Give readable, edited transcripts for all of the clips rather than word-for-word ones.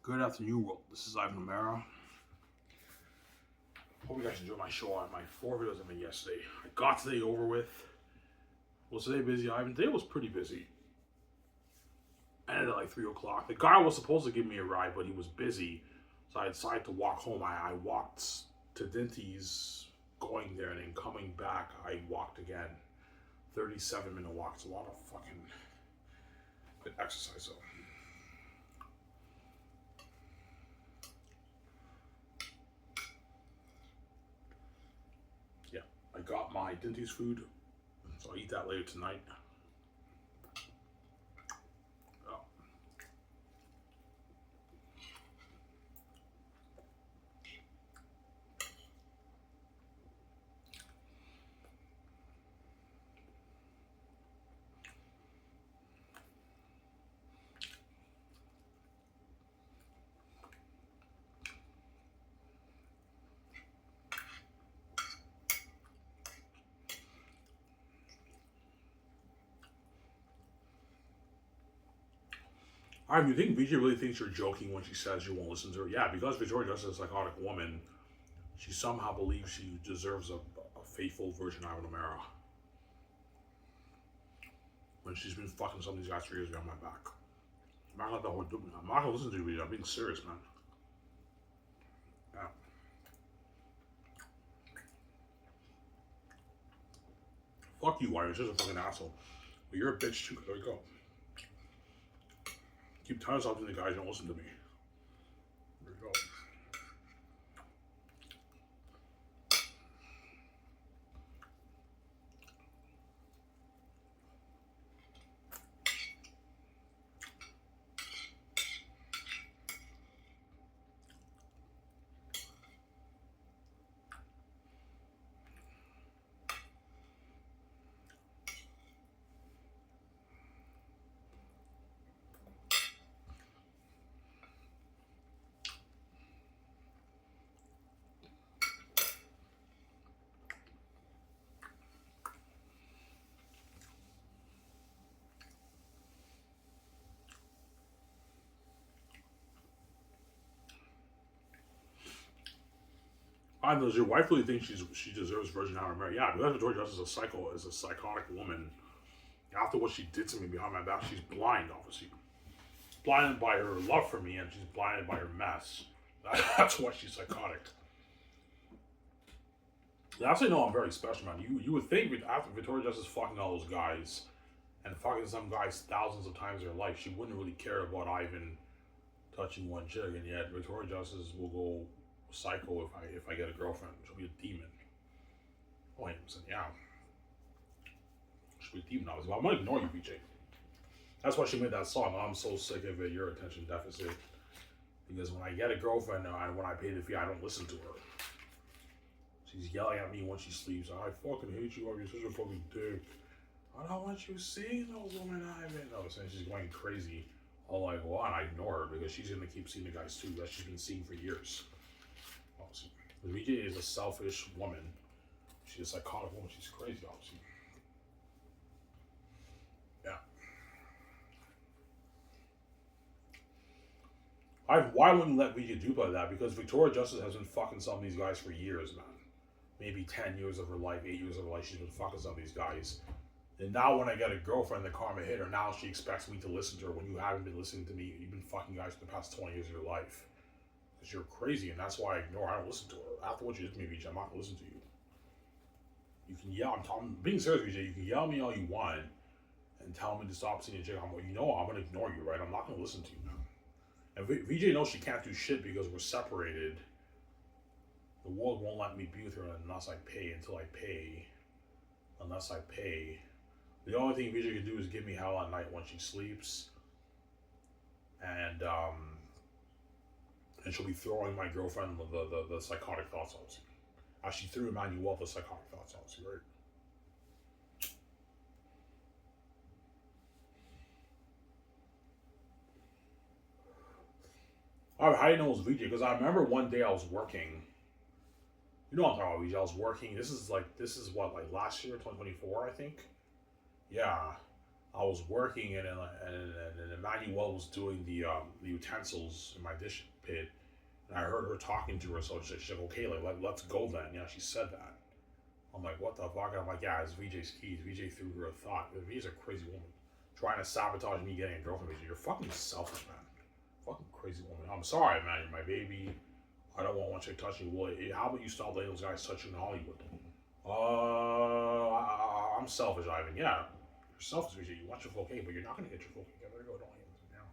Good afternoon, world. This is Ivan O'Mara. Hope you guys enjoyed my show on my 4 videos I made yesterday. I got today over with. Was today busy, Ivan? Today was pretty busy. I ended at like 3 o'clock. The guy was supposed to give me a ride, but he was busy. So I decided to walk home. I walked to Dinty's, going there, and then coming back, I walked again. 37-minute walk. It's a lot of fucking good exercise, though. I got my Dinty's food, so I'll eat that later tonight. Oh. You think VJ really thinks you're joking when she says you won't listen to her? Yeah, because Victoria Justice is a psychotic woman, she somehow believes she deserves a faithful Virgin Ivan O'Mara. When she's been fucking some of these guys for years behind my back. I'm not gonna listen to you, VJ. I'm being serious, man. Yeah. Fuck you, Ivan. You're just a fucking asshole. But you're a bitch too. There you go. Keep telling something to the guys, don't listen to me. There you go. Does your wife really think she deserves Virgin Ivan O'Mara? Yeah, because Victoria Justice is a psychotic woman. After what she did to me behind my back, she's blind, obviously. Blinded by her love for me, and she's blinded by her mess. That's why she's psychotic. Yeah, actually, no, I'm very special, man. You would think after Victoria Justice fucking all those guys, and fucking some guys thousands of times in her life, she wouldn't really care about Ivan touching one chick, and yet Victoria Justice will go psycho if I get a girlfriend. She'll be a demon. Oh, wait, listen, yeah. She'll be a demon, obviously. But I'm gonna ignore you, BJ. That's why she made that song. I'm so sick of it, your attention deficit. Because when I get a girlfriend and when I pay the fee, I don't listen to her. She's yelling at me when she sleeps. I fucking hate you, you're such a fucking dick. I don't want you seeing no woman, Ivan. No, saying she's going crazy. All like, well, and I ignore her because she's gonna keep seeing the guys too that she's been seeing for years. Obviously. VJ is a selfish woman. She's a psychotic woman. She's crazy, obviously. Yeah. Why wouldn't you let VJ do like that? Because Victoria Justice has been fucking some of these guys for years, man. Maybe 10 years of her life, 8 years of her life, she's been fucking some of these guys. And now when I get a girlfriend, the karma hit her. Now she expects me to listen to her when you haven't been listening to me. You've been fucking guys for the past 20 years of your life. Because you're crazy, and that's why I ignore her. I don't listen to her. After what you did to me, VJ, I'm not going to listen to you. You can yell. I'm being serious, VJ. You can yell at me all you want and tell me to stop seeing a chick. I'm going to ignore you, right? I'm not going to listen to you now. And VJ knows she can't do shit because we're separated. The world won't let me be with her unless I pay. Unless I pay. The only thing VJ can do is give me hell at night when she sleeps. And she'll be throwing my girlfriend the psychotic thoughts out. As she threw Emmanuel the psychotic thoughts out, right? Alright, how do you know it was VJ? Because I remember one day I was working. You know what I'm talking about, VJ. I was working. This is what, like last year, 2024, I think? Yeah. I was working and Emmanuel was doing the utensils in my dish pit, and I heard her talking to her. So she's like, okay, like let's go then. Yeah, she said that. I'm like, what the fuck? I'm like, yeah, it's VJ's keys. VJ threw her a thought. VJ's a crazy woman, trying to sabotage me getting a girlfriend. VJ, you're fucking selfish, man. Fucking crazy woman. I'm sorry, man. You're my baby. I don't want one chick touching you. Well, how about you stop letting those guys touch you in Hollywood? I'm selfish, Ivan. Yeah, you're selfish, VJ. You want your full cake, but you're not gonna get your full cake. There you go. Don't now.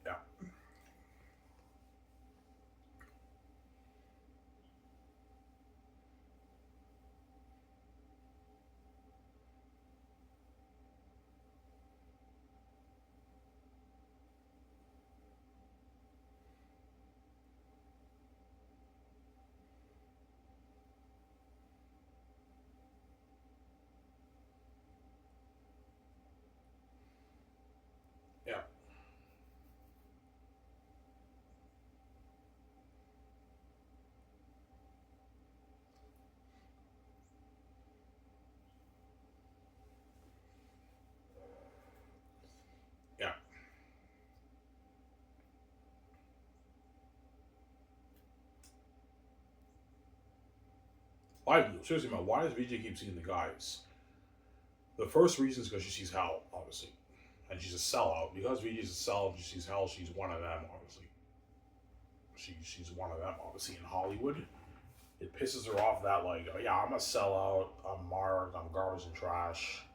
Yeah. Yeah. Yeah. Why, seriously, man, why does VJ keep seeing the guys? The first reason is because she sees hell, obviously. And she's a sellout. Because VJ's a sellout, she sees hell, she's one of them, obviously. She's one of them, obviously, in Hollywood. It pisses her off that, like, oh, yeah, I'm a sellout, I'm marked, I'm garbage and trash.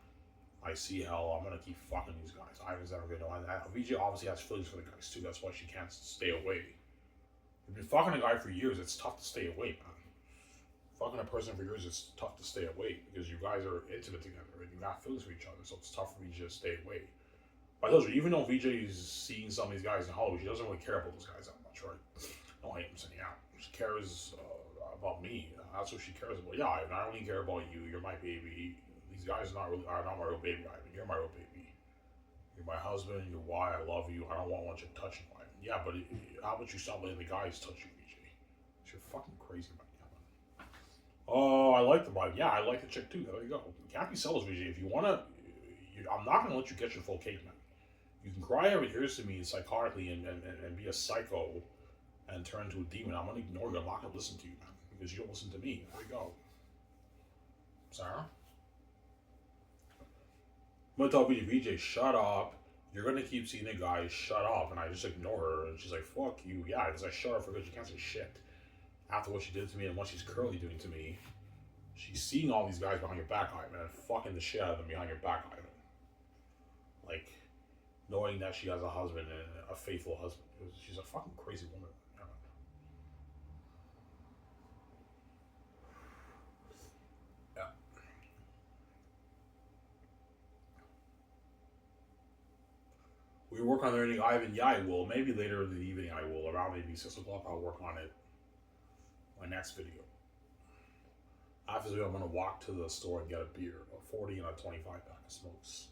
I see hell, I'm gonna keep fucking these guys. Ivan's never gonna know. And VJ obviously has feelings for the guys, too. That's why she can't stay away. You've been fucking a guy for years, it's tough to stay away, man. Fucking a person for years, it's tough to stay away because you guys are intimate together and you got feelings for each other, so it's tough for VJ to stay away. But I told you, even though VJ is seeing some of these guys in Hollywood, she doesn't really care about those guys that much, right? No, I am saying, yeah, she cares about me. That's what she cares about. Yeah, I only care about you. You're my baby. These guys are not my real baby, Ivan. You're my real baby. You're my husband. You're why I love you. I don't want you touching you, Ivan. Yeah, but how about you stop letting the guys touch you, VJ? You're fucking crazy, man. Oh, I like the vibe. Yeah, I like the chick too. There you go. You can't be selfish, VJ. If you wanna, I'm not gonna let you get your full cake, man. You can cry every tears to me psychotically and be a psycho and turn into a demon. I'm gonna ignore you. I'm not gonna listen to you, man, because you don't listen to me. There you go. Sarah? I'm gonna tell VJ, shut up. You're gonna keep seeing the guy, shut up. And I just ignore her. And she's like, fuck you. Yeah, because I shut her for good. She can't say shit. After what she did to me and what she's currently doing to me, she's seeing all these guys behind your back, Ivan, and fucking the shit out of them behind your back, Ivan. Like, knowing that she has a husband and a faithful husband. She's a fucking crazy woman. Yeah. We work on learning Ivan. Yeah, I will. Maybe later in the evening I will. Around maybe 6 o'clock I'll work on it. My next video. After this video, I'm going to walk to the store and get a beer. A 40 and a 25 pack of smokes.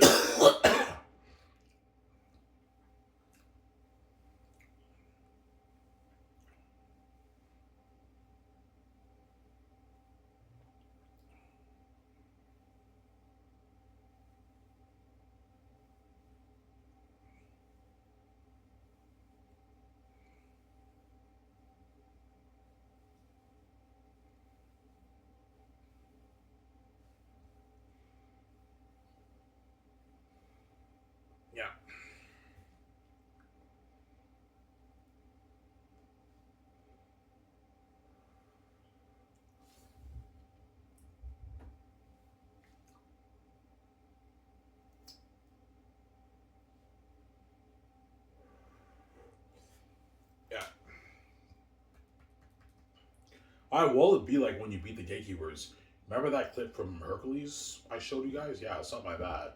Yeah. Yeah. Yeah. Alright, what will it be like when you beat the gatekeepers? Remember that clip from Hercules I showed you guys? Yeah, something like that.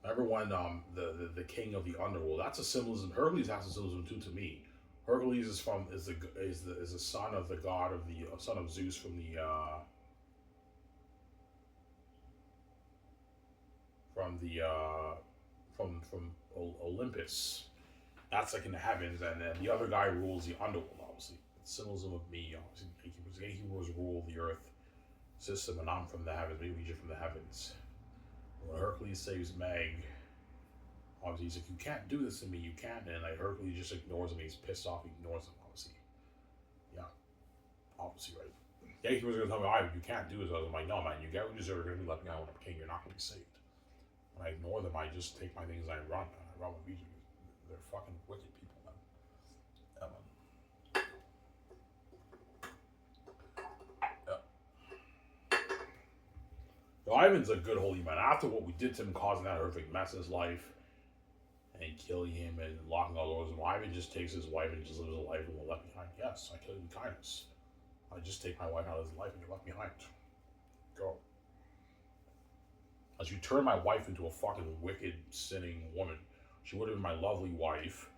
Remember when the king of the underworld? That's a symbolism. Hercules has a symbolism too to me. Hercules is the son of the god of the son of Zeus from the from Olympus. That's like in the heavens, and then the other guy rules the underworld. Obviously, it's symbolism of me. Obviously, gatekeepers rule the earth system, and I'm from the heavens. Maybe you're from the heavens. When Hercules saves Meg, obviously he's like, "You can't do this to me. You can't." And like Hercules just ignores him. He's pissed off. He ignores him. Obviously, yeah, obviously right. Gatekeepers are gonna tell me, "Oh, you can't do this." I was like, "No, man. You get what you deserve. You're gonna be let me out when I'm king. You're not gonna be saved." When I ignore them, I just take my things and I run. I run with VJ. They're fucking wicked people, man. Yeah, man. Yeah. So Ivan's a good holy man. After what we did to him, causing that horrific mess in his life, and killing him and locking all doors, Ivan just takes his wife and just lives a life and will left behind. Yes, I killed him with kindness. I just take my wife out of his life and you're left behind. Go. As you turn my wife into a fucking wicked, sinning woman. She would have been my lovely wife.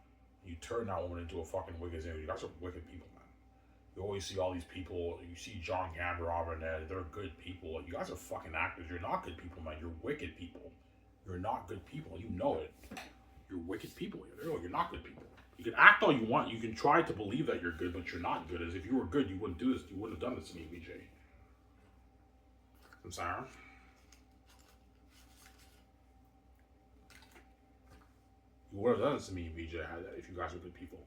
You turn that woman into a fucking wicked sinner. You guys are wicked people, man. You always see all these people. You see John Gamber and they're good people. You guys are fucking actors. You're not good people, man. You're wicked people. You're not good people. You know it. You're wicked people. You're not good people. You can act all you want. You can try to believe that you're good, but you're not good. As if you were good, you wouldn't do this. You wouldn't have done this to me, BJ. I'm sorry. You would have done this to me, BJ, if you guys were good people.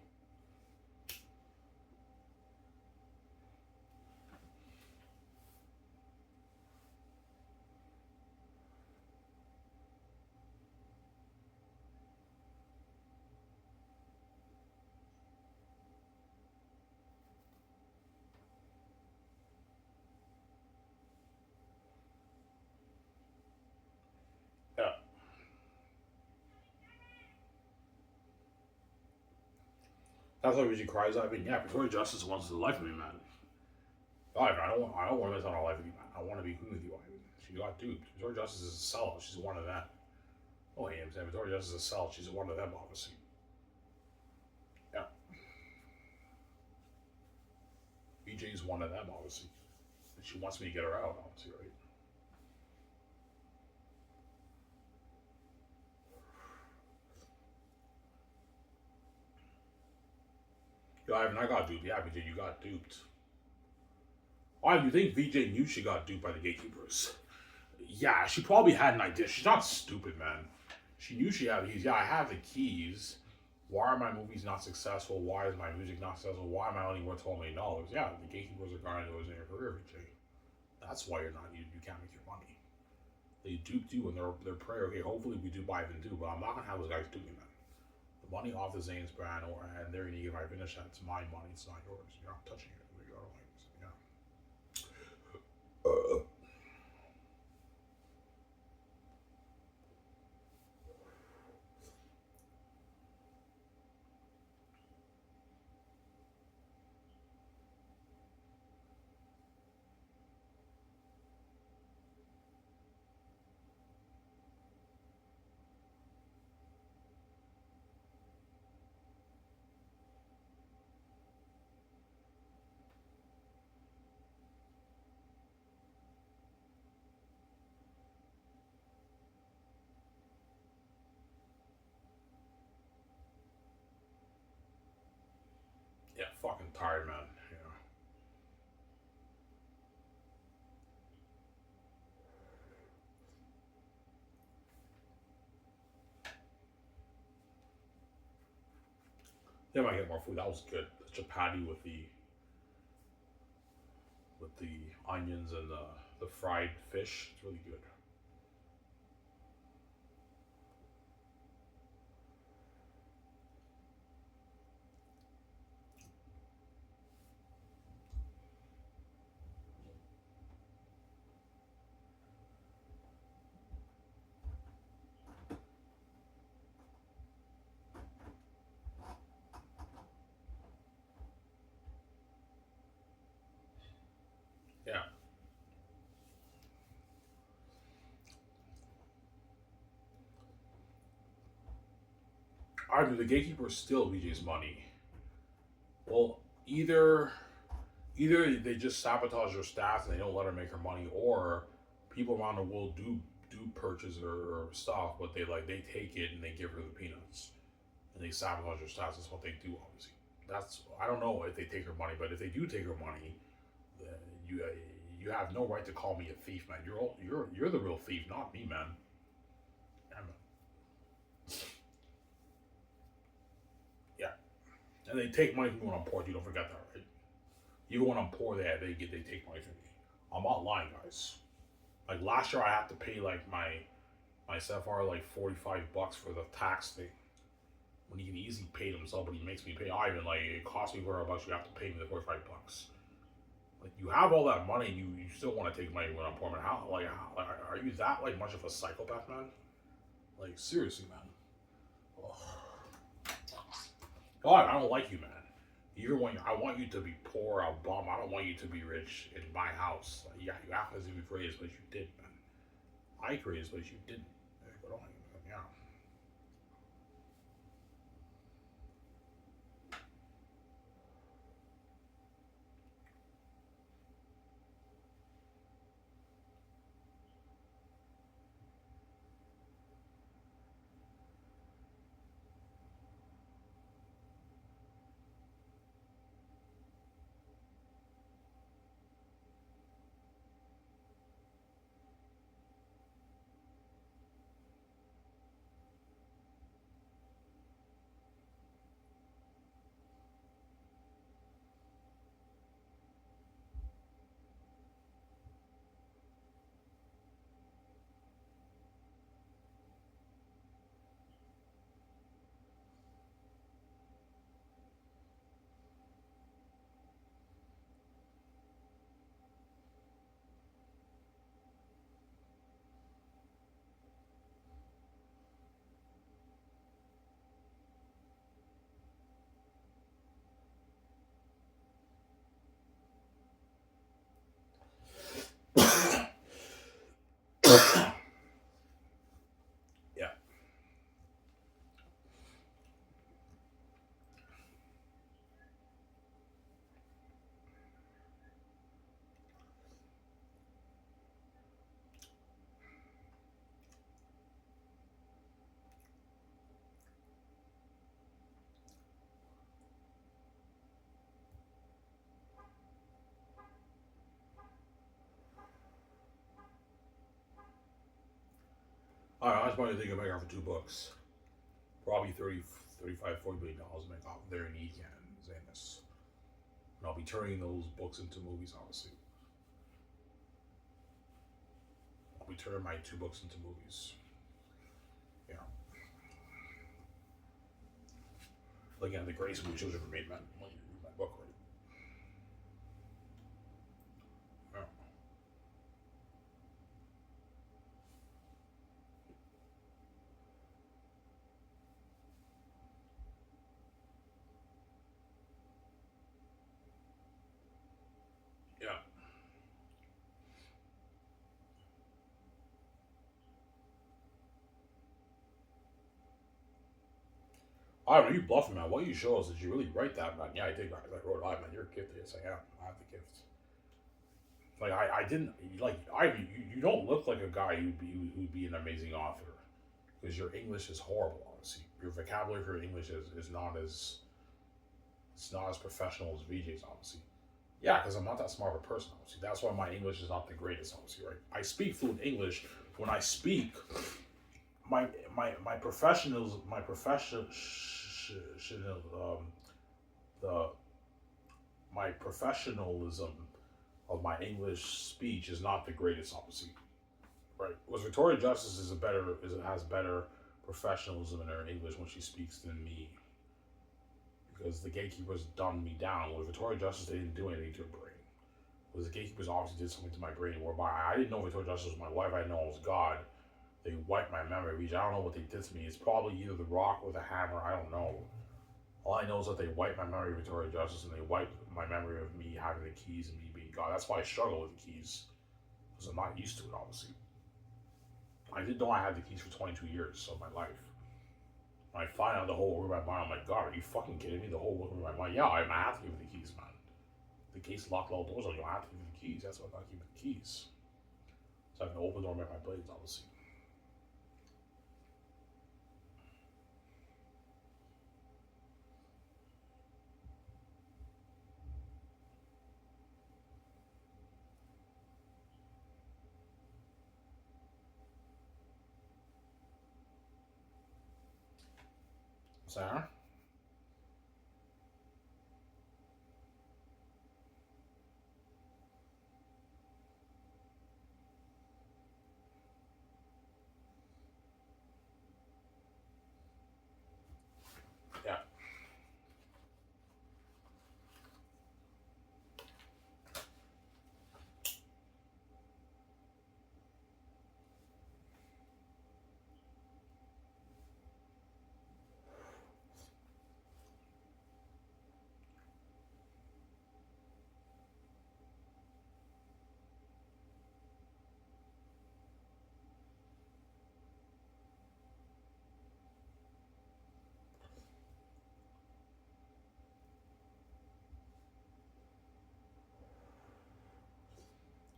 Yeah. That's why BJ cries. I mean, yeah, Victoria Justice wants the life of me, man. Ivan, I don't want to miss on our life with you, man. I want to be with you, Ivan. She got duped. Victoria Justice is a sellout. She's one of them. Oh, hey, I'm saying Victoria Justice is a sellout. She's one of them, obviously. Yeah. BJ's one of them, obviously. And she wants me to get her out, obviously, right? Yo, Ivan, I got duped. Yeah, BJ, you got duped. Ivan, you think VJ knew she got duped by the gatekeepers? Yeah, she probably had an idea. She's not stupid, man. She knew she had the keys. Yeah, I have the keys. Why are my movies not successful? Why is my music not successful? Why am I only worth $12 million? Yeah, the gatekeepers are guarding those in your career, VJ. That's why you can't make your money. They duped you and they're prayer. Okay, hopefully we do buy them too, but I'm not gonna have those guys do me, man. The money off the Zane's brand, and they're gonna give my finish that. It's my money. It's not yours. You're not touching it. Yeah. Yeah, fucking tired, man. They might get more food. That was good. The chapati with the onions and the fried fish. It's really good. Yeah. I mean, the gatekeepers steal VJ's money. Well, either they just sabotage her stats and they don't let her make her money, or people around the world do purchase her stuff, but they take it and they give her the peanuts and they sabotage her stats. That's what they do, obviously. That's I don't know if they take her money, but if they do take her money, then you have no right to call me a thief, man. You're the real thief, not me, man. Yeah, man. Yeah. And they take money from me when I'm poor. You don't forget that, right? Even when I'm poor, they take money from me. I'm not lying, guys. Like last year, I had to pay like my stepfather like $45 for the tax thing. When he can easily pay himself, but he makes me pay. I even like it cost me $400. You have to pay me the $45. Like you have all that money, and you still want to take money when I'm poor, man. Like are you that like much of a psychopath, man? Like seriously, man. Oh. God, I don't like you, man. Even when I want you to be poor, I'll bum. I don't want you to be rich in my house. Like, yeah, you act as if you created, but you did, man. I created, but you didn't. But yeah. Yeah. All right, I was probably thinking about for 2 books. Probably 30, 35, $40 million to make off there in Xanus. And I'll be turning those books into movies, obviously. I'll be turning my 2 books into movies. You know, looking at the greatest movie children ever made, man. When you read my book, right? Yeah. Yeah. All right, you bluffing, man. What you show us is you really write that, man. Yeah, I did, guys. I wrote it live, man. You're gifted. Yes, I am. I have the gift. Like I didn't like you don't look like a guy who'd be an amazing author because your English is horrible. Honestly, your vocabulary for English is not as it's not as professional as VJ's. Honestly, yeah, because I'm not that smart of a person. Obviously, that's why my English is not the greatest. Obviously, right? I speak fluent English. When I speak, my professionals my profession the my professionalism of my English speech is not the greatest, obviously. Right? Was Victoria Justice has better professionalism in her English when she speaks than me because the gatekeepers dumbed me down. With Victoria Justice, they didn't do anything to her brain. Was the gatekeepers obviously did something to my brain whereby I didn't know Victoria Justice was my wife. I didn't know it was God. They wiped my memory. I don't know what they did to me. It's probably either the rock or the hammer. I don't know. All I know is that they wiped my memory of Victoria Justice and they wiped my memory of me having the keys and me being God. That's why I struggle with the keys because I'm not used to it, obviously. I didn't know I had the keys for 22 years of my life. When I finally find out the whole work of my mind. I'm like, God, are you fucking kidding me? The whole work of my mind. Yeah, I have to give you the keys, man. The case locked all doors on you. I have to give you the keys. That's why I gotta keep the keys. So I can open the door and make my blades, obviously. Sarah? Yeah.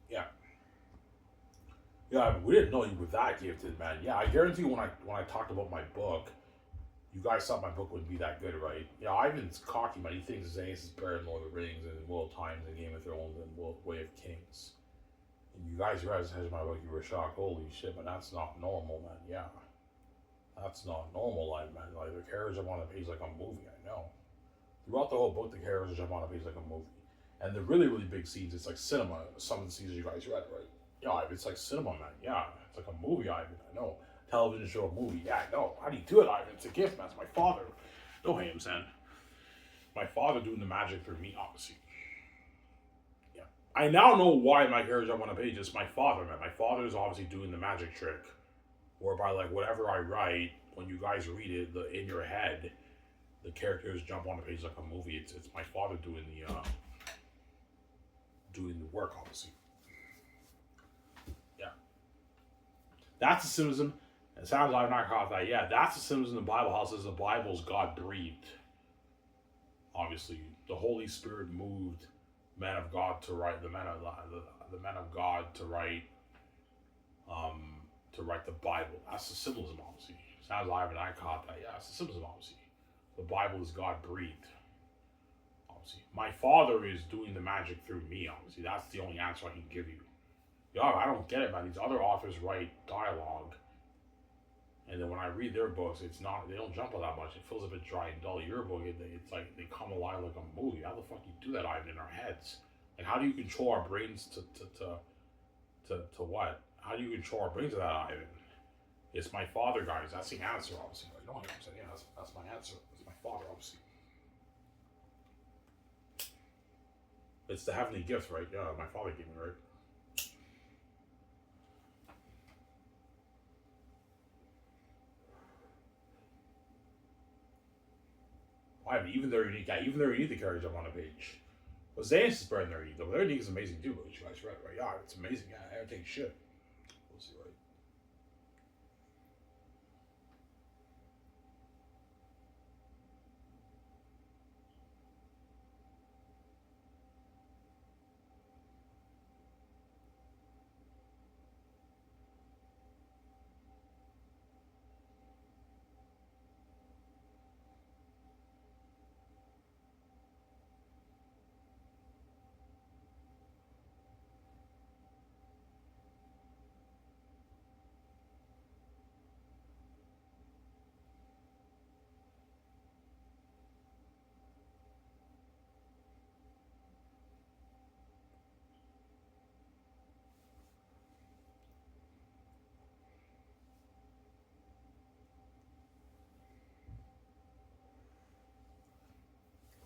Yeah. Yeah, we didn't know you were that gifted, man. Yeah, I guarantee you when I talked about my book, you guys thought my book wouldn't be that good, right? Yeah, Ivan's cocky, man. He thinks Xanus is better than Lord of the Rings and World Times and Game of Thrones and Way of Kings. And you guys read my book, you were shocked. Holy shit, man, that's not normal, man. Yeah. That's not normal, man. Like, the characters jump on the page like a movie, I know. Throughout the whole book, the characters jump on the page like a movie. And the really, really big scenes, it's like cinema. Some of the scenes you guys read, right? Yeah, it's like cinema, man. Yeah, it's like a movie, Ivan. I know. Television show, a movie. Yeah, I know. How do you do it, Ivan? It's a gift, man. It's my father. Don't hate him, son. My father doing the magic through me, obviously. Yeah. I now know why my characters jump on a page. It's my father, man. My father is obviously doing the magic trick. Whereby, like, whatever I write, when you guys read it, in your head, the characters jump on the page like a movie. It's my father doing the work, obviously. Yeah. That's the symbolism. It sounds like I'm not caught that. Yeah, that's the symbolism in the Bible. How it says the Bible's God breathed. Obviously, the Holy Spirit moved men of God to write the men of God to write the Bible. That's the symbolism, obviously. Sounds like I caught that. Yeah, it's the symbolism, obviously. The Bible is God breathed. Obviously, my father is doing the magic through me. Obviously, that's the only answer I can give you. Yeah, I don't get it, man. These other authors write dialogue, and then when I read their books, they don't jump on that much. It feels a bit dry and dull. Your book, it's like they come alive like a movie. How the fuck do you do that, Ivan, in our heads? Like, how do you control our brains to what? How do you control our brains to that, Ivan? It's my father, guys. That's the answer, obviously. Like, you know what I'm saying? Yeah, that's my answer. It's my father, obviously. It's the heavenly gift, right? Yeah, my father gave me, right? Why? Even though unique, yeah, even though unique, the characters jump on a page. But Xanus is better than their unique, though. Their unique is amazing too, but you guys read, right? Yeah, it's amazing. Yeah, everything shit. We'll see, right?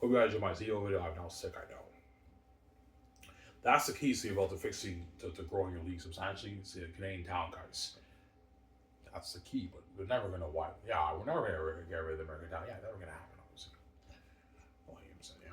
Hope you guys enjoy my video video. I'm now sick, I know. That's the key, see, about to growing your league substantially. See, the Canadian talent, guys. That's the key, but we're never gonna wipe. Yeah, we're never gonna get rid of the American talent. Yeah, never gonna happen, obviously. Williams, yeah.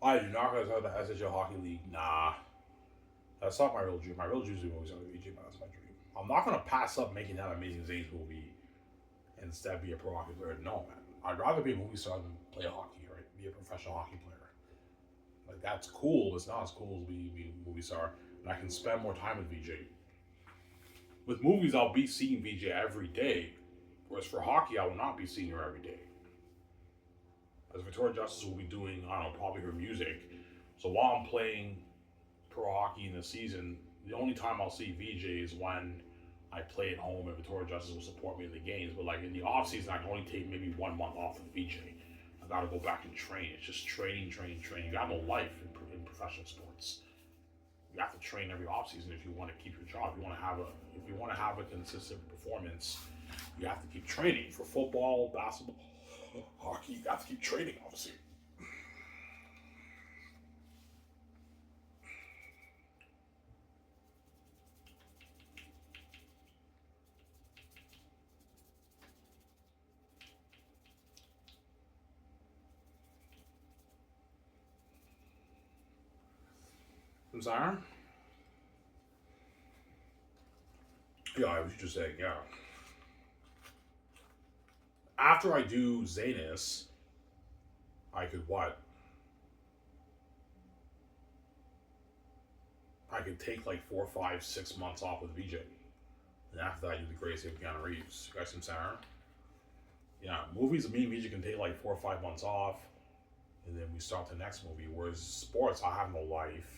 I do not go to the SHL Hockey League. Nah, that's not my real dream. My real dream is to always on the VJ, but that's my dream. I'm not gonna pass up making that Amazing Zanes movie and instead be a pro hockey player. No, man. I'd rather be a movie star than play hockey, right? Be a professional hockey player. Like, that's cool. It's not as cool as be a movie star. And I can spend more time with VJ. With movies, I'll be seeing VJ every day. Whereas for hockey, I will not be seeing her every day. As Victoria Justice will be doing, I don't know, probably her music. So while I'm playing pro hockey in the season, the only time I'll see VJ is when I play at home and Victoria Justice will support me in the games. But like in the off season, I can only take maybe 1 month off with VJ. I gotta go back and train. It's just training, training, training. You got no life in professional sports. You have to train every off season if you want to keep your job. If you want to have a consistent performance, you have to keep training. For football, basketball, hockey, you have to keep training, obviously. I'm sorry? Yeah, I was just saying, yeah. After I do Xanus, I could what? I could take like 4, 5, 6 months off with VJ. And after that, I do the Grace of Keanu Reeves. You guys some Sarah? Yeah, movies, me and VJ can take like 4 or 5 months off. And then we start the next movie. Whereas sports, I have no life.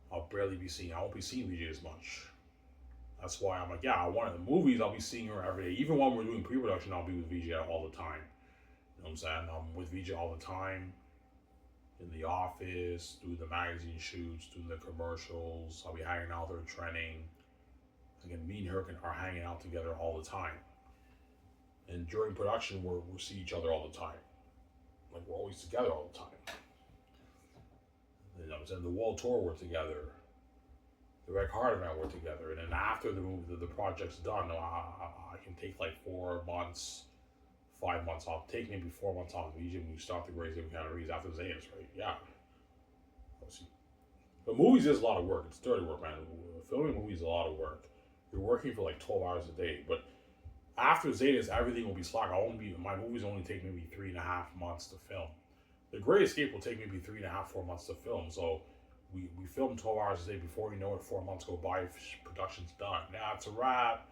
I won't be seeing VJ as much. That's why I'm like, yeah, I want the movies, I'll be seeing her every day. Even when we're doing pre-production, I'll be with VJ all the time. You know what I'm saying? I'm with VJ all the time. In the office, doing the magazine shoots, doing the commercials. I'll be hanging out there training. Again, me and her are hanging out together all the time. And during production, we'll see each other all the time. Like, we're always together all the time. You know what I'm saying? The World Tour, we're together. The Red Card event, we're together. And then after the project's done, I can take like 4 months, 5 months off. Take maybe 4 months off of Egypt when we start the Grace of Canaries after Xanus, right? Yeah. But movies is a lot of work. It's dirty work, man. Filming movies is a lot of work. You're working for like 12 hours a day. But after Xanus, everything will be slack. My movies only take maybe 3.5 months to film. The Great Escape will take maybe 3.5, 4 months to film. So we film 12 hours a day. Before you know it, 4 months go by, production's done. Now it's a wrap.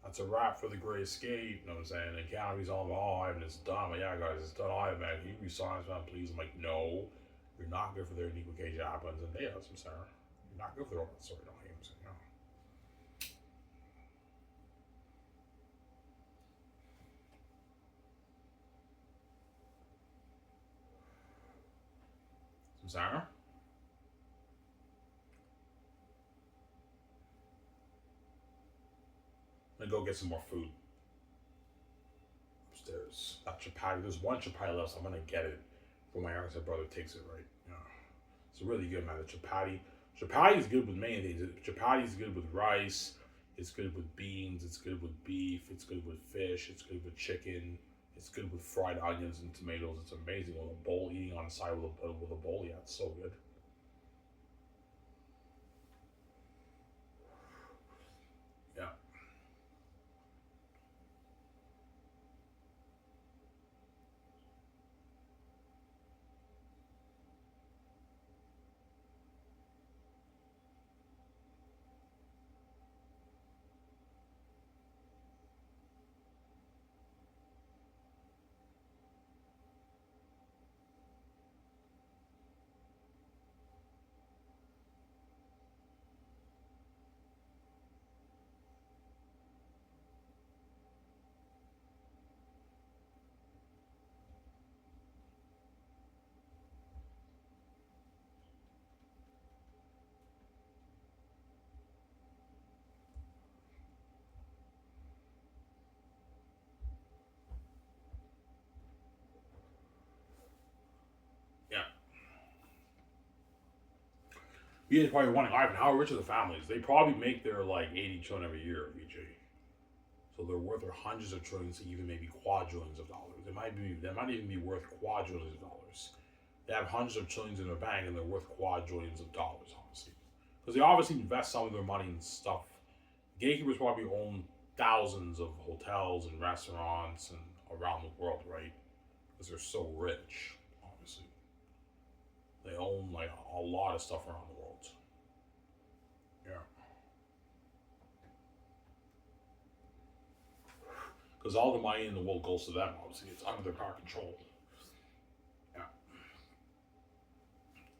That's a wrap for The Great Escape. You know what I'm saying? And Keanu's all like, oh, Ivan, it's done. I'm like, yeah, guys, it's done. All right, man. Can you resign, man, please? I'm like, no. You're not good for their Nico Cage happens. And yeah, I'm sorry. You're not good for the romance story. Don't hate him. So, no. Some Sarah? I'm gonna go get some more food upstairs. That chapati. There's one chapati left, so I'm gonna get it before my younger brother takes it, right? Yeah. It's really good, man. The chapati. Chapati is good with many things. Chapati is good with rice. It's good with beans. It's good with beef. It's good with fish. It's good with chicken. It's good with fried onions and tomatoes. It's amazing. With a bowl, eating on the side with a bowl. Yeah, it's so good. Yeah. Yeah. He's probably wondering, Ivan, how rich are the families? They probably make their like 80 trillion every year, VJ. So they're worth their hundreds of trillions to even maybe quadrillions of dollars. They might even be worth quadrillions of dollars. They have hundreds of trillions in their bank and they're worth quadrillions of dollars, honestly. Because they obviously invest some of their money in stuff. Gatekeepers probably own thousands of hotels and restaurants and around the world, right? Because they're so rich, obviously. They own like a lot of stuff around the world. Yeah. Because all the money in the world goes to them, obviously. It's under their power control. Yeah.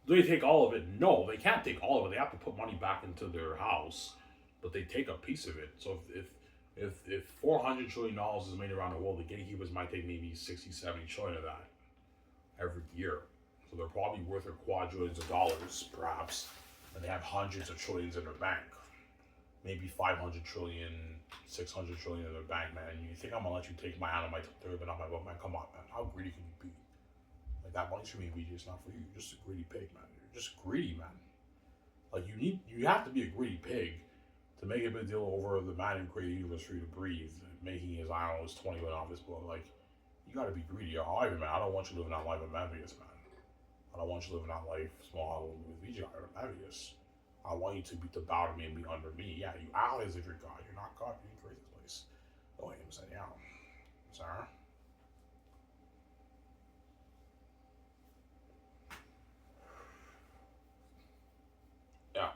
Do they take all of it? No, they can't take all of it. They have to put money back into their house, but they take a piece of it. So if $400 trillion is made around the world, the gatekeepers might take maybe 60, 70 trillion of that every year. So they're probably worth their quadrillions of dollars, perhaps, and they have hundreds of trillions in their bank. Maybe 500 trillion, 600 trillion in their bank, man. And you think I'm gonna let you take my out of my turban on my boat, man? Come on, man. How greedy can you be? Like, that money's for me, VJ. It's not for you. You're just a greedy pig, man. You're just greedy, man. Like, you have to be a greedy pig to make a big deal over the man who created the universe for you to breathe, making his, I don't know, his 20 million off his book. Like, you gotta be greedy. However, man, I don't want you living that life of envious, man. I don't want you living that life small with VJ. I'm envious. I want you to bow to me and be under me. Yeah, you act as if you're God. You're not God. You didn't create this place. Oh, I'm saying, yeah. Sorry. Yeah.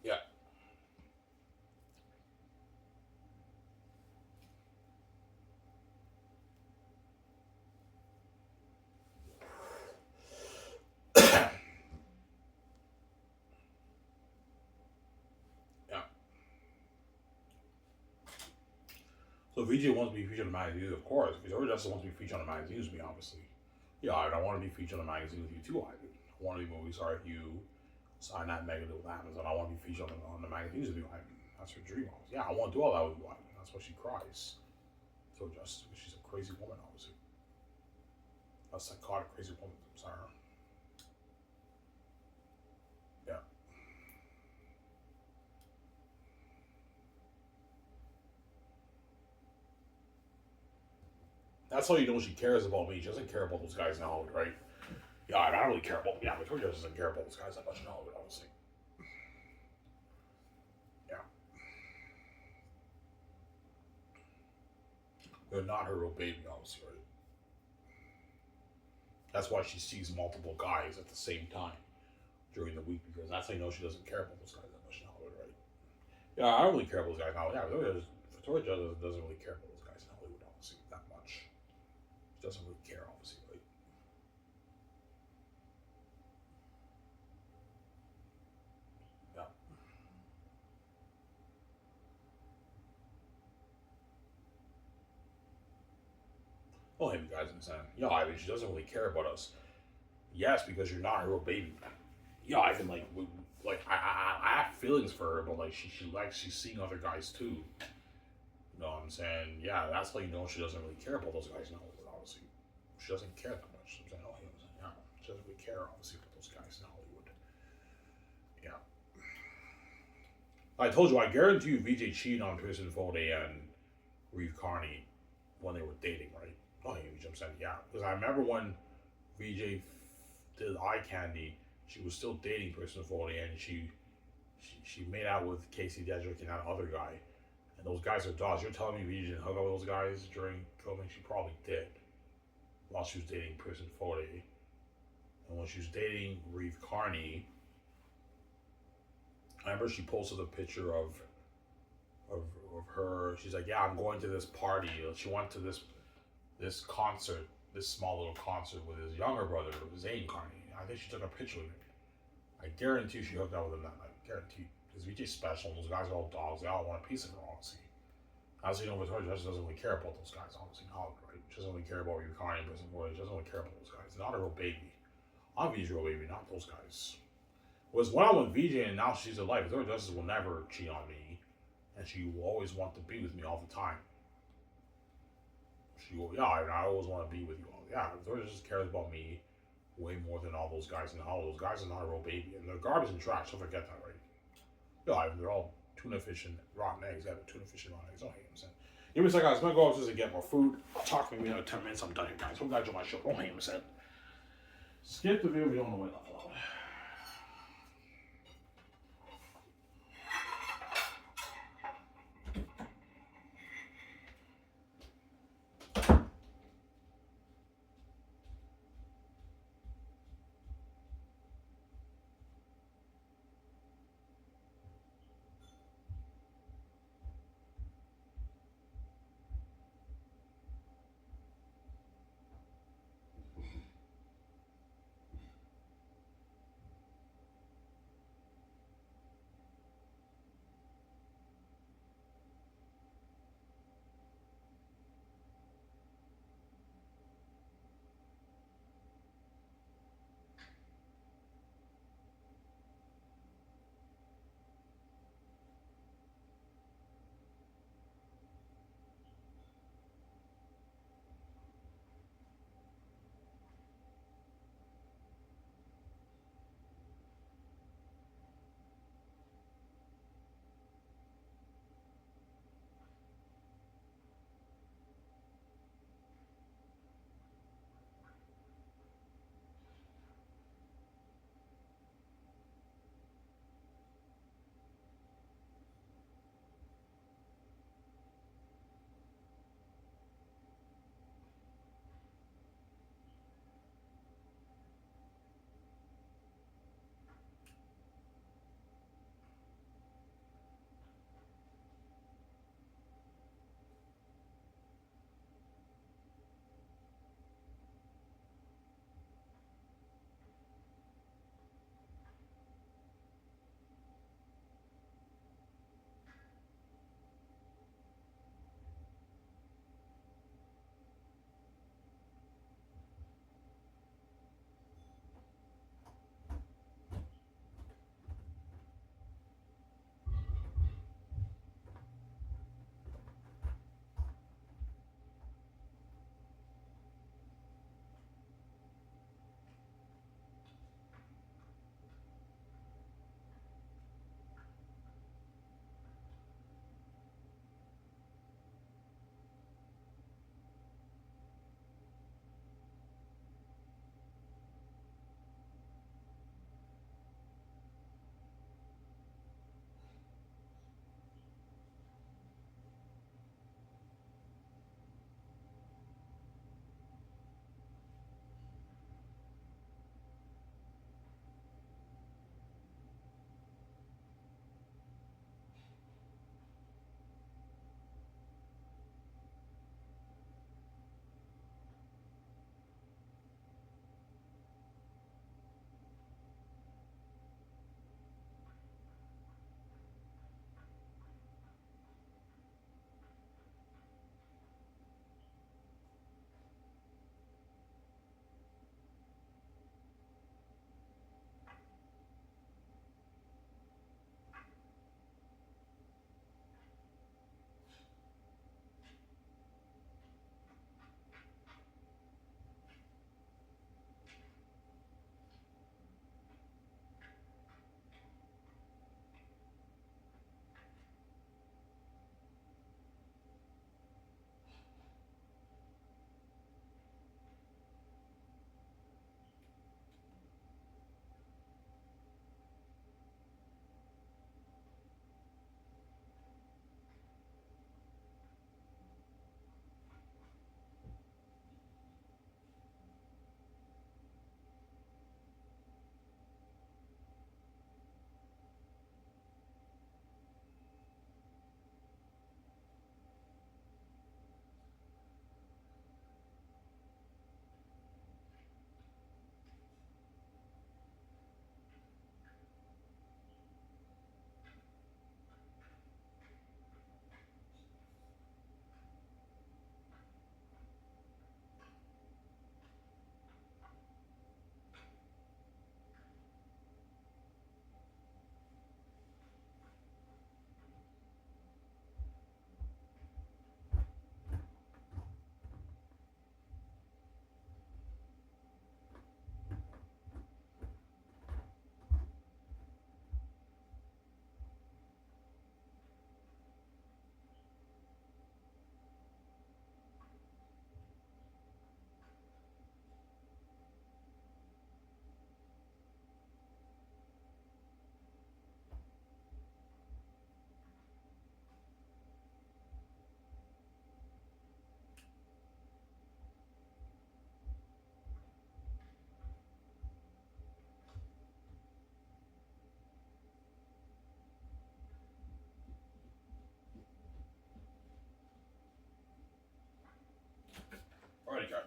Yeah. Yeah. So VJ wants to be featured on the magazine, of course. Victoria Justice wants to be featured on the magazine with me, obviously. Yeah, I want to be featured on the magazine with you too, Ivan. I want to be movie star with you, sign that mega deal with Amazon. I want to be featured on the magazines with you, Ivan. That's her dream, obviously. Yeah, I want to do all that with you, Ivan. That's why she cries. So Justice, she's a crazy woman, obviously. A psychotic, crazy woman. I'm sorry. Yeah. That's how you know she cares about me. She doesn't care about those guys in Hollywood, right? Yeah, I don't really care about. Yeah, Victoria doesn't care about those guys that much in Hollywood, obviously. Yeah, they're not her real baby, obviously, right? That's why she sees multiple guys at the same time during the week because that's how you know she doesn't care about those guys that much in Hollywood, right? Yeah, I don't really care about those guys in Hollywood. Yeah, Victoria doesn't really care about those guys in Hollywood, obviously, that much. She doesn't really care, obviously, right? Yeah. Well, hey, you guys understand. Yeah, I mean, she doesn't really care about us. Yes, because you're not her real baby. Yeah, I can like I have feelings for her, but like she likes she's seeing other guys too. You know what I'm saying? Yeah, that's how you know she doesn't really care about those guys now. Obviously, she doesn't care that much. I'm saying, oh, yeah, she doesn't really care obviously about those guys in Hollywood. Yeah, I told you, I guarantee you, VJ cheated on Tristan Fode and Reeve Carney when they were dating, right? Oh, yeah, I'm saying, yeah, because I remember when VJ did eye candy, she was still dating Tristan Fode, and she made out with Casey Dedrick and that other guy. And those guys are dogs. You're telling me we didn't hook up with those guys during filming? She probably did while she was dating Prison 40. And when she was dating Reeve Carney, I remember she posted a picture of, of her. She's like, yeah, I'm going to this party. She went to this concert, this small little concert with his younger brother, Zane Carney. I think she took a picture with him. I guarantee she hooked up with him that night. Guarantee. Because VJ's special, and those guys are all dogs. They all want a piece of her, honestly. As you know, with her, she doesn't really care about those guys, honestly. Not right? She doesn't really care about Reeve Carney, but she doesn't really care about those guys. Not a real baby. I'm VJ's real baby, not those guys. Was when I went VJ and now she's alive. Victoria Justice will never cheat on me, and she will always want to be with me all the time. She will, yeah, I always want to be with you all. Yeah, Victoria just cares about me way more than all those guys. And all those guys are not a real baby, and they're garbage and trash. Don't forget that, right? Yeah, they're all tuna fish and rotten eggs. Yeah, tuna fish and rotten eggs. Don't hate them, son. Give me a second, guys. I'm gonna go upstairs and get more food. I'll talk maybe another 10 minutes. I'm done here, guys. Hope you guys enjoy my show. Don't hate them, son. Skip the video if you don't want to wait that long.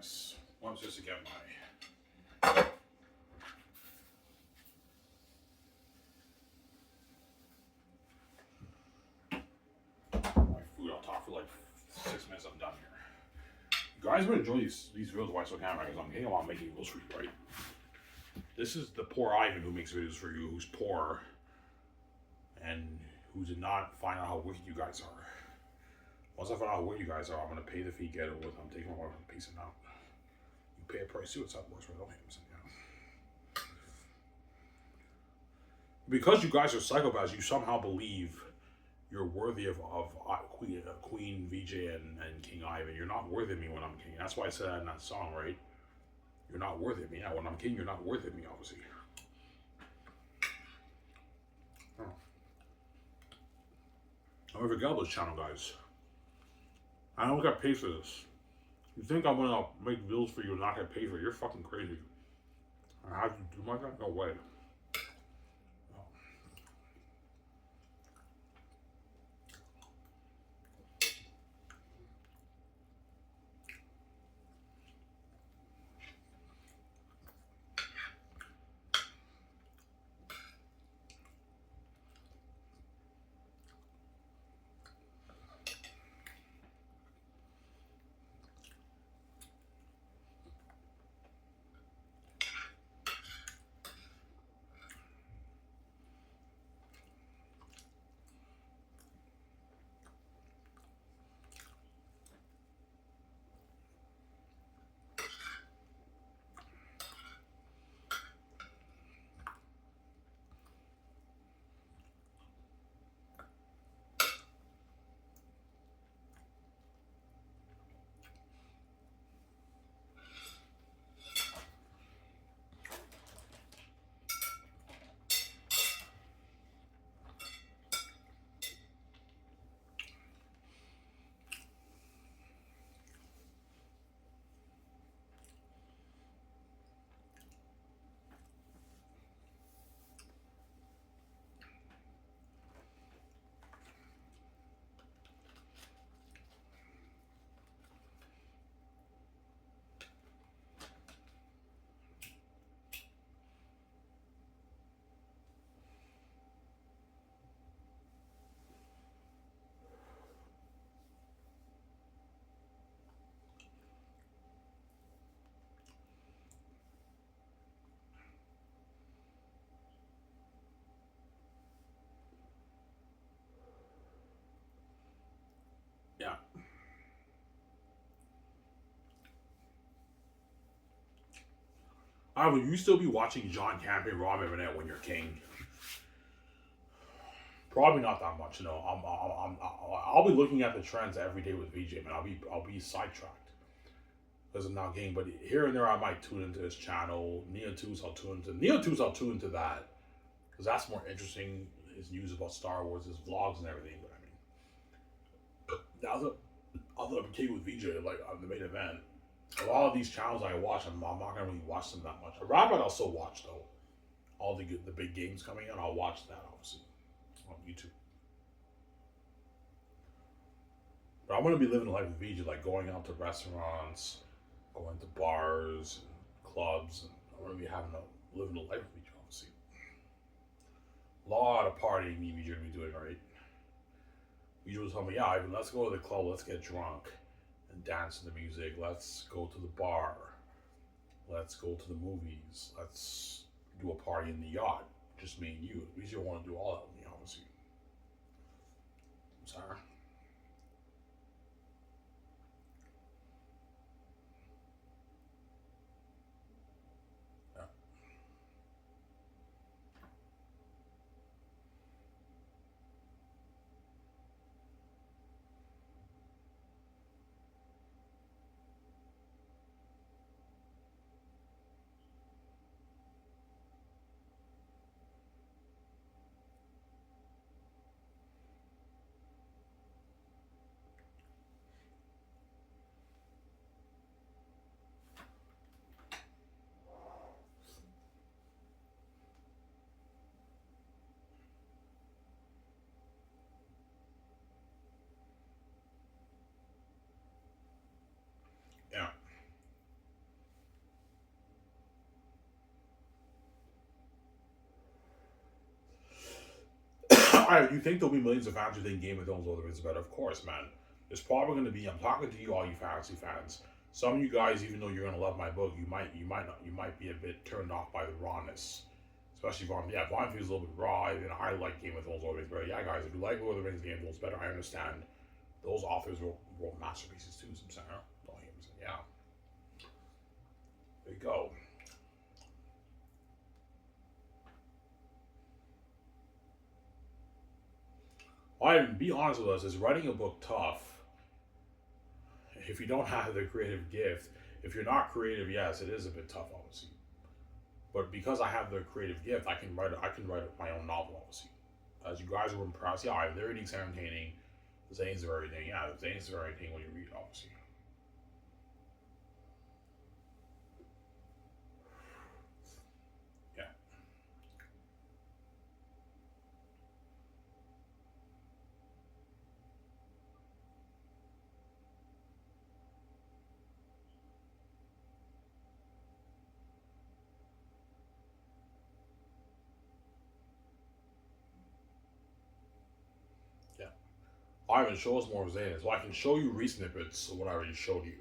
guys. Once just to get my food. I'll talk for like 6 minutes. I'm done here. You guys would enjoy these videos of so camera because I'm getting a lot of making videos for you, right? This is the poor Ivan who makes videos for you, who's poor and who did not find out how wicked you guys are. Once I find out how wicked you guys are, I'm gonna pay the fee, get it with. I'm taking my wife and piecing out. You pay a price too. It's how it works, right? Don't hate me. Because you guys are psychopaths, you somehow believe you're worthy of Queen VJ and King Ivan. You're not worthy of me when I'm king. That's why I said that in that song, right? You're not worthy of me. Yeah, when I'm king, you're not worthy of me, obviously. Oh. I'm a Galbo's channel, guys. I don't get paid for this. You think I'm gonna make bills for you and not get paid for it? You're fucking crazy. I have to do my job? No way. Yeah. Will you still be watching John Camping, Rob Emmett when you're king? Probably not that much. No, I'll be looking at the trends every day with VJ, man. I'll be sidetracked because I'm not king. But here and there, I might tune into his channel. Neo 2's I'll tune into that because that's more interesting. His news about Star Wars, his vlogs and everything. But I mean, other than king with VJ, like on the main event. A lot of these channels I watch, I'm not gonna really watch them that much. A Rabbit I'll still watch though. All the big games coming out, I'll watch that obviously on YouTube. But I'm gonna be living a life with VJ, like going out to restaurants, going to bars, and clubs, and I'm gonna be living a life with VJ obviously. A lot of partying me VJ gonna be doing, right? VJ was telling me, yeah, Ivan, let's go to the club, let's get drunk. And dance to the music. Let's go to the bar. Let's go to the movies. Let's do a party in the yacht. Just me and you. At least you don't want to do all that with me, obviously. I'm sorry. Yeah. you think there'll be millions of fans who think Game of Thrones Lord of the Rings is better? Of course, man. There's probably going to be. I'm talking to you, all you fantasy fans. Some of you guys, even though you're going to love my book, you might be a bit turned off by the rawness. Especially Vaughn. Yeah, Vaughn feels a little bit raw. And I like Game of Thrones Lord of the Rings better. Yeah, guys, if you like Lord of the Rings, Game of Thrones better, I understand. Those authors wrote masterpieces too. Some yeah. There you go. Be honest with us. Is writing a book tough? If you don't have the creative gift, if you're not creative, yes, it is a bit tough, obviously. But because I have the creative gift, I can write. I can write my own novel, obviously. As you guys were impressed, yeah, the reading's entertaining. The Zane's are everything. Yeah, the Zane's are everything when you read, obviously. Yeah. Yeah. Ivan, show us more of Xanus. Well, I can show you re-snippets of what I already showed you.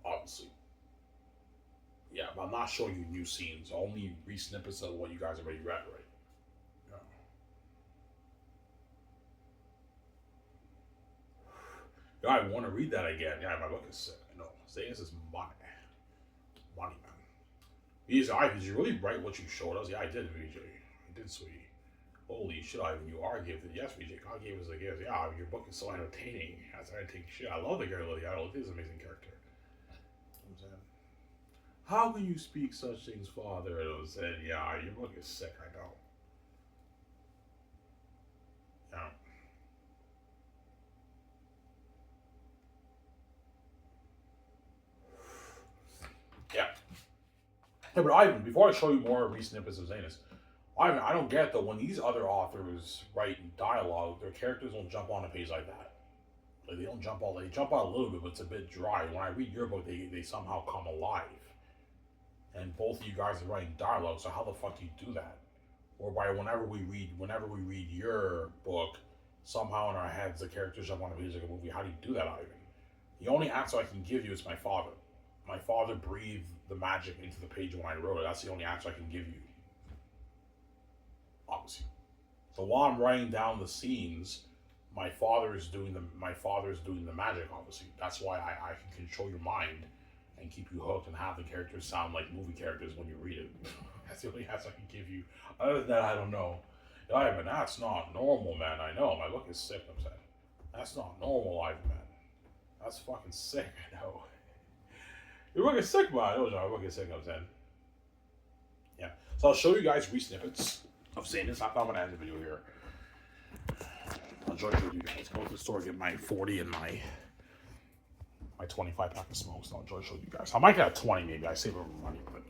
Obviously. Yeah, but I'm not showing you new scenes. Only re-snippets of what you guys already read, right? Yeah. I want to read that again. Yeah, my book is sick. I know. Xanus is money. Money, man. Ivan, did you really write what you showed us? Yeah, I did, VJ. I did, sweetie. Holy shit, Ivan, you are gifted. Yes, VJ, God gave us a gift. Yeah, your book is so entertaining. That's entertaining shit. I love the girl Lily Idol. It is an amazing character. How can you speak such things, Father? It was said, yeah, your book is sick, I know. Yeah. Yeah. Yeah, but Ivan, before I show you more recent snippets of Xanus, Ivan, I don't get that when these other authors write dialogue, their characters don't jump on a page like that. Like they don't jump all. They jump out a little bit, but it's a bit dry. When I read your book, they somehow come alive. And both of you guys are writing dialogue, so how the fuck do you do that? Or by whenever we read your book, somehow in our heads the characters jump on a page like a movie. How do you do that, Ivan? The only answer I can give you is my father. My father breathed the magic into the page when I wrote it. That's the only answer I can give you. Obviously. So while I'm writing down the scenes, my father is doing the magic, obviously. That's why I can control your mind and keep you hooked and have the characters sound like movie characters when you read it. That's the only answer I can give you. Other than that, I don't know. Ivan, that's not normal, man. I know. My book is sick, I'm saying. That's not normal, Ivan, man. That's fucking sick, I know. Your book is sick, man. I know my book is sick, I'm saying. Yeah. So I'll show you guys re-snippets of Xanus. I'm not going to end the video here. I'll join you guys. Go to the store, get my 40 and my 25 pack of smokes. I'll enjoy showing you guys. I might get a 20 maybe. I save over money, but.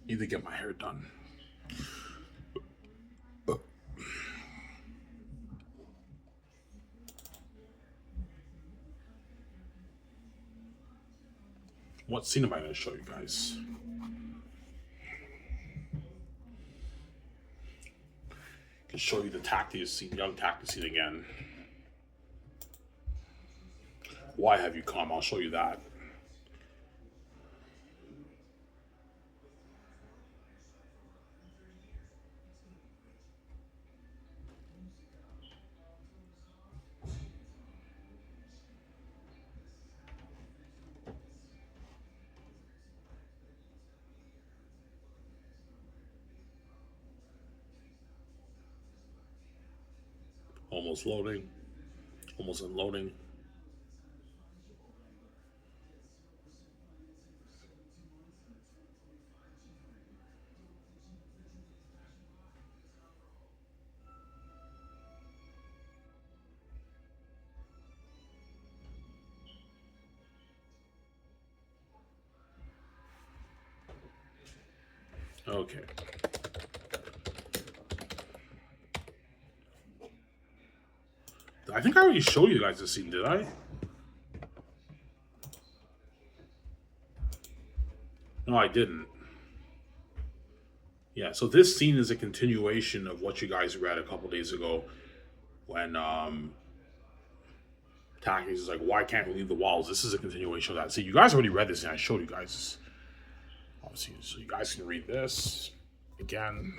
Need to get my hair done. What scene am I going to show you guys? I can show you the Tactius scene, young Tactius scene again. Why have you come? I'll show you that. Almost loading. Almost unloading. Okay. I think I already showed you guys this scene, did I? No, I didn't. Yeah, so this scene is a continuation of what you guys read a couple days ago when Takis is like, why can't we leave the walls? This is a continuation of that. See, you guys already read this and I showed you guys. Obviously, so you guys can read this again.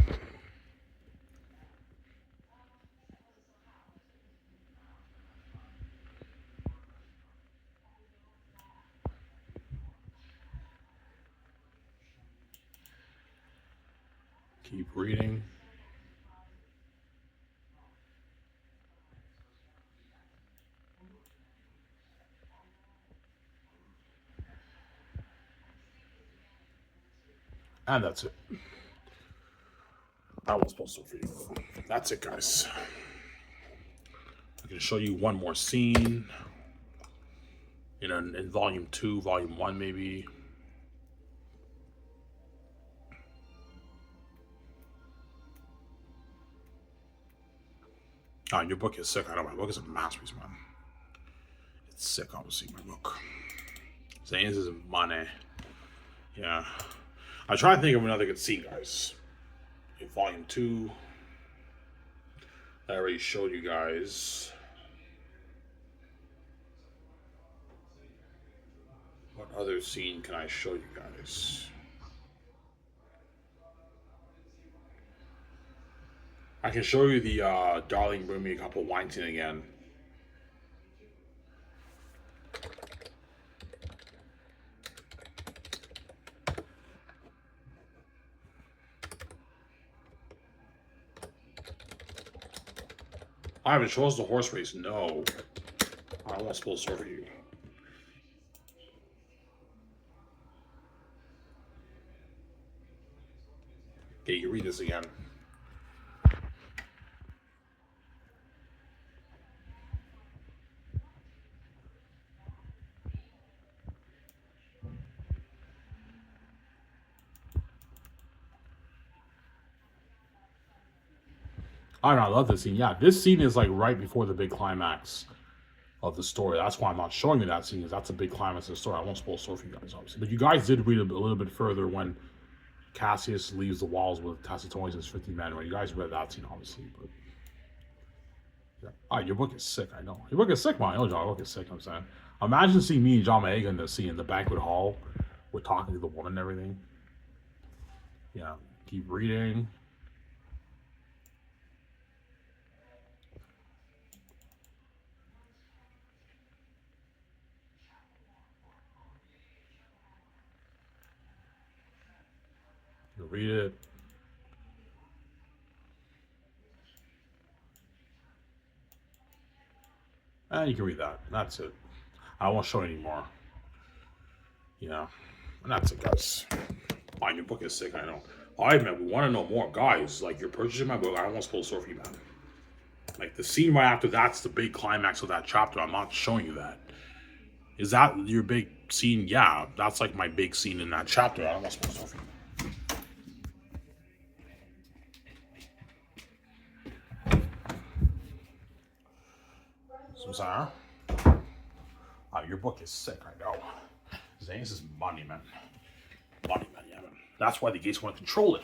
Keep reading. And that's it. I was supposed to for you. That's it, guys. I'm going to show you one more scene. In volume 2, volume 1, maybe. Your book is sick. I know my book is a masterpiece, man. It's sick, obviously, my book. Xanus is money. Yeah. I try to think of another good scene, guys. In volume 2, I already showed you guys. What other scene can I show you guys? I can show you the Darling Bring Me a Cup of Wine scene again. I haven't chose the horse race. No. I won't spoil the story for you. Okay, you read this again. I don't know, I love this scene. Yeah, this scene is like right before the big climax of the story. That's why I'm not showing you that scene, because that's a big climax of the story. I won't spoil the story for you guys, obviously. But you guys did read a little bit further when Cassius leaves the walls with Tacitonius and his 50 men, right? You guys read that scene, obviously. But yeah. Your book is sick, I know. Your book is sick, man. I know your book is sick, I'm saying. Imagine seeing me and John Maega in the scene in the banquet hall. We're talking to the woman and everything. Yeah, keep reading. You read it. And you can read that. That's it. I won't show it anymore. Yeah. And that's it, guys. My new book is sick, I know. Alright, man, we want to know more. Guys, like, you're purchasing my book. I don't want to spoil the story for you, man. Like, the scene right after that's the big climax of that chapter. I'm not showing you that. Is that your big scene? Yeah, that's like my big scene in that chapter. I don't want to spoil the story for you. So, Sarah, your book is sick, I know. Xanus is money, man. Money, man, yeah, man. That's why the gates want to control it.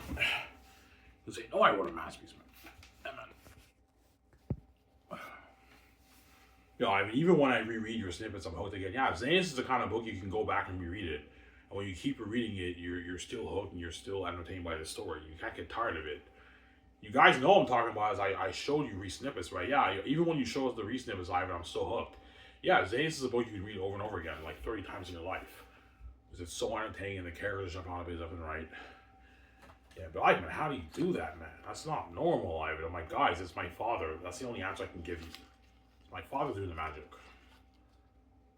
Because they know I wrote a masterpiece, man. Yeah, man. You know, I mean, even when I reread your snippets, I'm hooked again. Yeah, Xanus is the kind of book you can go back and reread it. And when you keep reading it, you're still hooked and you're still entertained by the story. You can't get tired of it. You guys know what I'm talking about, as I showed you re-snippets, right? Yeah, even when you show us the re-snippets, Ivan, I'm still hooked. Yeah, Xanus is a book you can read over and over again, like 30 times in your life. Because it's so entertaining and the characters jump on a bit left and right. Yeah, but Ivan, how do you do that, man? That's not normal, Ivan. I'm like, guys, it's my father. That's the only answer I can give you. It's my father doing the magic.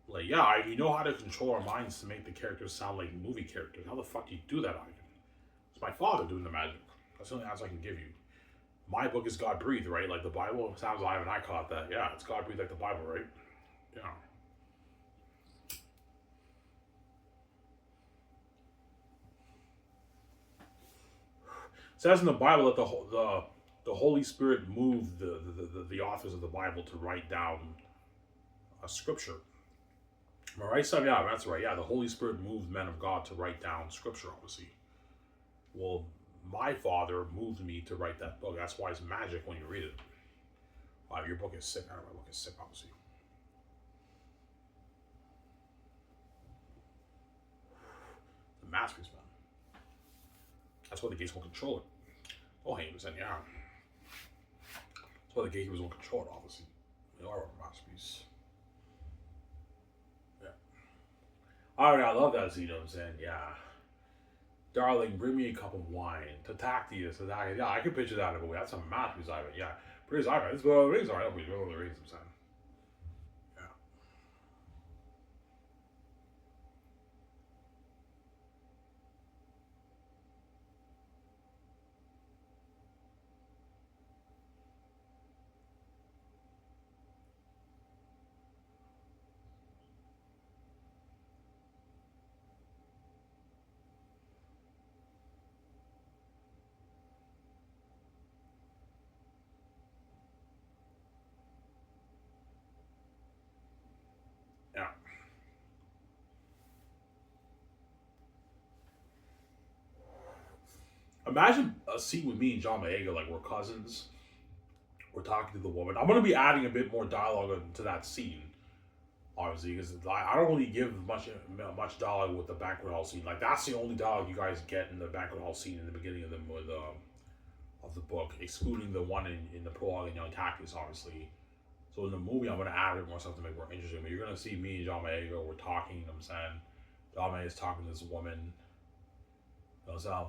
Like, yeah, you know how to control our minds to make the characters sound like movie characters. How the fuck do you do that, Ivan? It's my father doing the magic. That's the only answer I can give you. My book is God breathed, right? Like the Bible. Sounds like Ivan, I caught that. Yeah, it's God breathed like the Bible, right? Yeah. says in the Bible that the Holy Spirit moved the authors of the Bible to write down a scripture. Am I right, Sam? Yeah, that's right. Yeah, the Holy Spirit moved men of God to write down scripture, obviously. Well, my father moved me to write that book. That's why it's magic when you read it. Wow, your book is sick. I know my book is sick, obviously. The masterpiece, man. That's why the gates won't control it. Oh, hey, yeah. That's why the gatekeepers won't control it, obviously. They are a masterpiece. Yeah. Alright, I love that, you know what I'm saying? Yeah. Darling, bring me a cup of wine. Tatactius, Tatactius. Yeah, I can picture that in a movie. That's a masterpiece, Ivan. Yeah. Pretty Ivan. It's Lord of the Rings, alright. I'll be Lord of the Rings, I'm saying. Yeah. Yeah. Imagine a scene with me and John Boyega, like we're cousins. We're talking to the woman. I'm gonna be adding a bit more dialogue to that scene, obviously, because I don't really give much dialogue with the banquet hall scene. Like that's the only dialogue you guys get in the banquet hall scene in the beginning of the book, excluding the one in the prologue and Young Tactics, obviously. So in the movie, I'm gonna add a bit more stuff to make it more interesting. But you're gonna see me and John Boyega. We're talking. You know what I'm saying, John Boyega is talking to this woman. You know, so I'm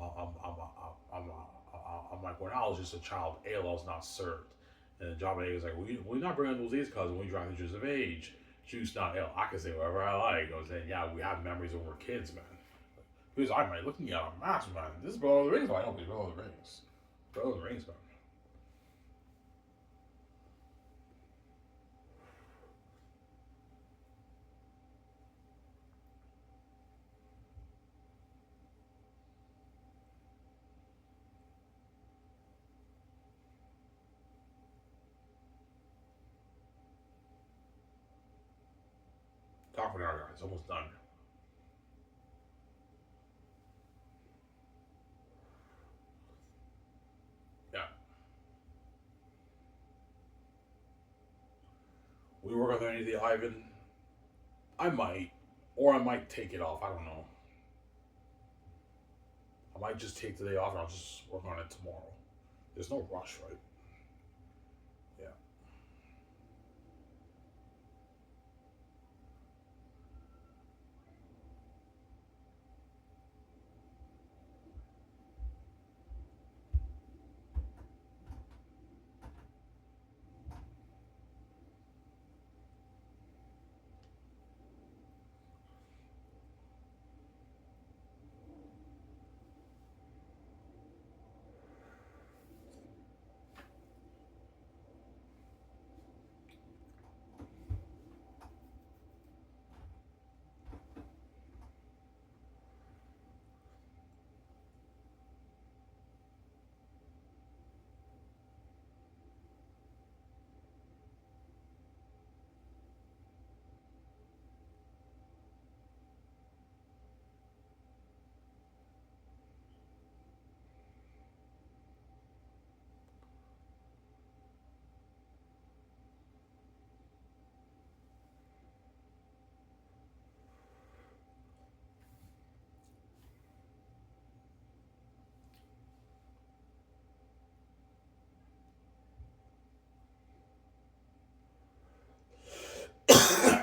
like, when I was just a child, ALL was not served. And then John Boyega was like, we're not bringing those days, cousin. We drive the juice of age. Juice, not ale. I can say whatever I like. I was saying, yeah, we have memories when we're kids, man. Because I'm like looking at a match, man. This is Lord of the Rings. I don't believe Lord of the Rings. Lord of the Rings, man. Talk for an hour, guys. Almost done. Yeah. We work on anything, Ivan. I might. Or I might take it off. I don't know. I might just take the day off and I'll just work on it tomorrow. There's no rush, right? Yeah.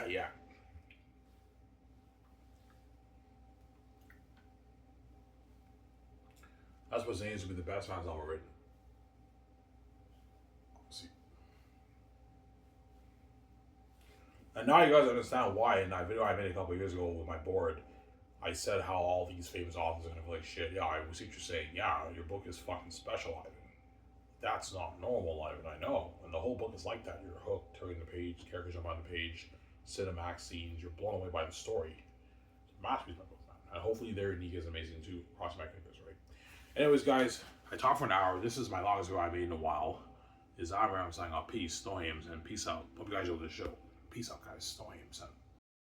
Yeah. That's what Zane's gonna be the best man's ever written. See. And now you guys understand why in that video I made a couple years ago with my board, I said how all these famous authors are gonna be like shit. Yeah, I see what you're saying. Yeah, your book is fucking special, Ivan. That's not normal, Ivan. I know. And the whole book is like that. You're hooked, turning the page, characters jump on the page, cinematic scenes. You're blown away by the story. It's a masterpiece, my book, man. And hopefully their unique is amazing too. Cross my fingers, right? Anyways, guys, I talked for an hour. This is my longest video I've made in a while. I'm signing off. Peace, no hams, and peace out. Hope you guys enjoyed the show. Peace out, guys. No hams, and